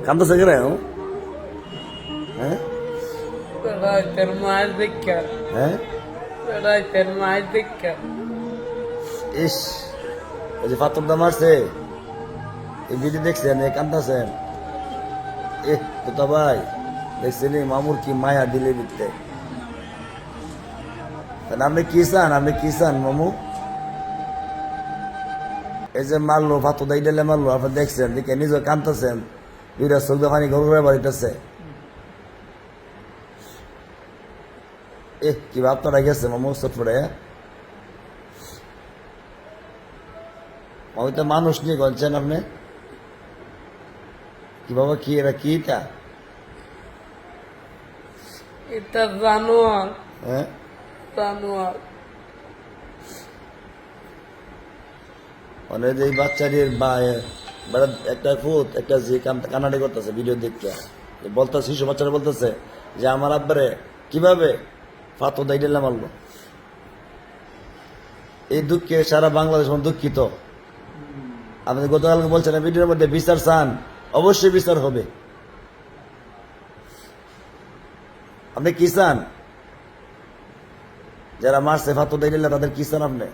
কান্দছে কেন? হ্যাঁ রাতের মায়ের দীক্ষা, হ্যাঁ রাতের মায়ের দীক্ষা। ইস, ওই যে পাথরটা মারছে, এই ভিডিও দেখছেন? কান্দাছেন? তোতা ভাই দেখছেন মামুর কি মায়া দিলে দিতে? আপনি কি চান? আপনি কি চান মামু? এই যে মারলো, পাথর দাই দিলে মারলো, আপনি দেখছেন? দেখে নিজে কান্দতেছেন, দুইটা চোখ দোকানি ঘর ঘুরে বাড়িতেছে। কি ভাবনাটা গেছে মামু চটপটে? আমি তো মানুষ নিয়ে গলছেন আপনি কি বাবা? কি এরা কি এটা? এটা জানোয়ার, হ্যাঁ জানোয়ার। মানে যে এই বাচ্চাটির একটা ফুট একটা যে কানাডি করতেছে ভিডিও দেখতে, বলতেছে, শিশু বাচ্চারা বলতেছে যে আমার আব্বারে কিভাবে ফাতো দাই দিলাম মারলো। এই দুঃখে সারা বাংলাদেশ দুঃখিত। আপনি গতকালকে বলছেন ভিডিওর মধ্যে বিচার চান, অবশ্যই বিচার হবে। আপনি কি চান? যারা মারছে ফাতো দাই দিলে তাদের কি চান আপনি?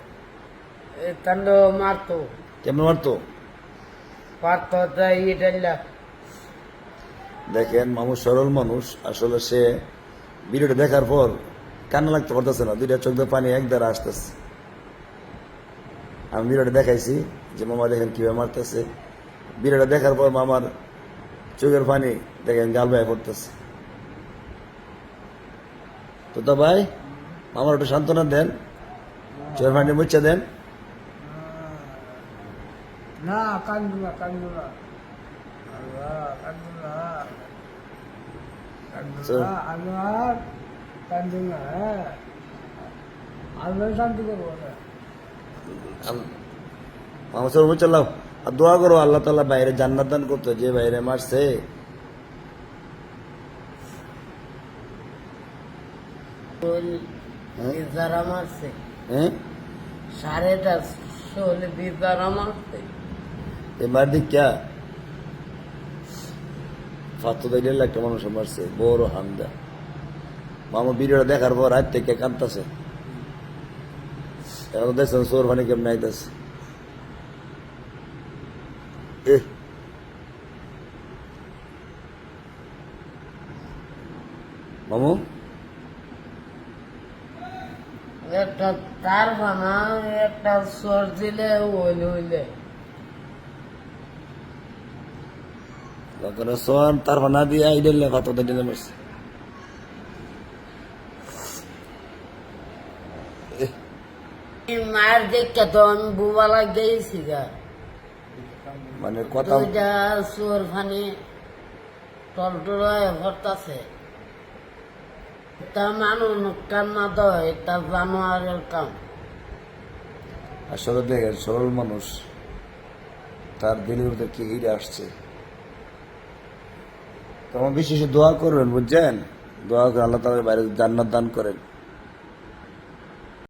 তান্ড মারতো, কেমন মারতো? পারতো তাই এটা। দেখেন মামু সরল মানুষ, আসলে সে ভিডিওটা দেখার পর কান্না লাগতে পারতেছে না, দুইটা চোখ দিয়ে পানি এক দ্বারা আসতেছে। আমি ভিডিওটা দেখাইছি যে মামা দেখেন কিভাবে মারতেছে। ভিডিওটা দেখার পর মামার চোখের পানি দেখেন গাল ভাই পড়তেছে। তো ভাই মামার একটু সান্ত্বনা দেন, চোখের পানি মুচ্ছে দেন। না কান্দুলা, কান্দুলা, কান্দুলা, কান্দুলা, আনোয়ার কান্দুলা। হ্যাঁ, আল্লাহ শান্তি করবো না। মামা সর মুচ্ছাল্লাম আর দোয়া করো আল্লাহ তাআলা বাইরে জান্নাত দান করতো, যে বাইরে মারছে। যারা মারছে হ্যাঁ 4:30 যারা মারছে, এবার দিকা ফাতো দাইলে একটা মানুষ মারছে, বড় হামদা। মামা ভিডিওটা দেখার পর রাত থেকে কাঁদতেছে। এখন দেখছেন চোর পানি কেমন আইতেছে। মামু একটা তার বানা, একটা সর দিলে হইলে হইলে সোয়ান তার বানা দিয়ে আইডেলে ফাতো দাইলে মারছে। মায়ের দেখে তো আমি বুবালা গেছি গা। মানে কথা দুইটা চোর ফানি টলটলায় ভরতাছে। তা মানুষ কান না দেয়, তা জানোয়ারের কাম। আসলে দেখেন সরল মানুষ, তার দিলের মধ্যে কি হিরে আসছে। তোমার বিশেষ দোয়া করবেন, বুঝছেন? দোয়া করে আল্লাহ তাআলা বাইরে জান্নাত দান করেন।